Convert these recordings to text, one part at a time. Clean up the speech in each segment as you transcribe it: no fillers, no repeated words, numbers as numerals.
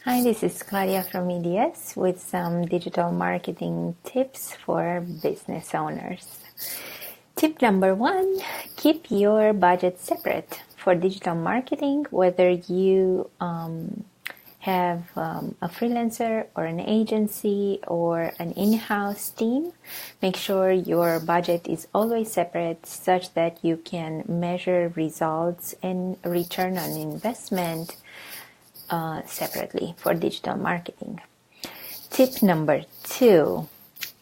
Hi, this is Claudia from EDS with some digital marketing tips for business owners. Tip number 1, keep your budget separate for digital marketing, whether you have a freelancer or an agency or an in-house team. Make sure your budget is always separate such that you can measure results and return on investment separately for digital marketing. Tip number 2,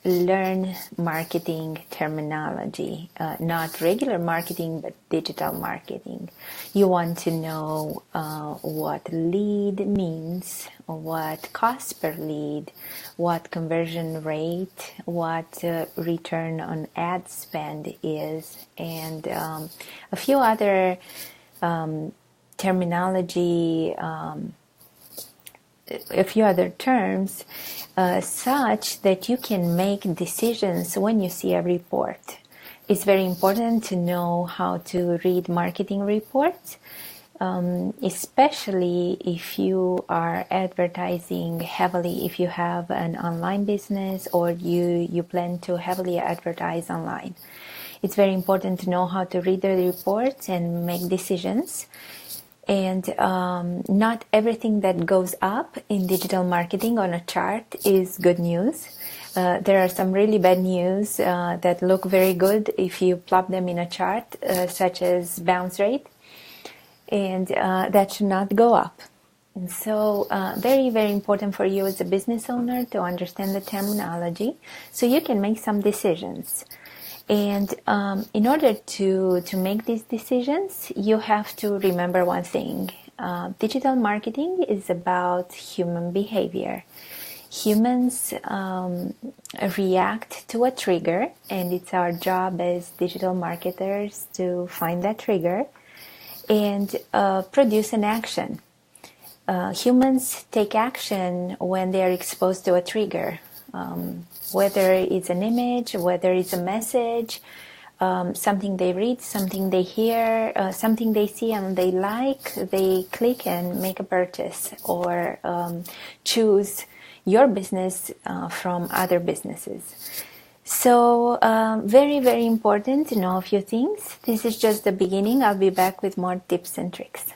learn marketing terminology, not regular marketing, but digital marketing. You want to know what lead means, what cost per lead, what conversion rate, what return on ad spend is, and a few other terminology, a few other terms, such that you can make decisions when you see a report. It's very important to know how to read marketing reports, especially if you are advertising heavily, if you have an online business or you plan to heavily advertise online. It's very important to know how to read the reports and make decisions. And not everything that goes up in digital marketing on a chart is good news. There are some really bad news that look very good if you plop them in a chart, such as bounce rate, and that should not go up. And so very, very important for you as a business owner to understand the terminology so you can make some decisions. And in order to make these decisions, you have to remember one thing. Digital marketing is about human behavior. Humans react to a trigger, and it's our job as digital marketers to find that trigger and produce an action. Humans take action when they are exposed to a trigger. Whether it's an image, whether it's a message, something they read, something they hear, something they see and they like, they click and make a purchase or choose your business from other businesses. So very, very important to know a few things. This is just the beginning. I'll be back with more tips and tricks.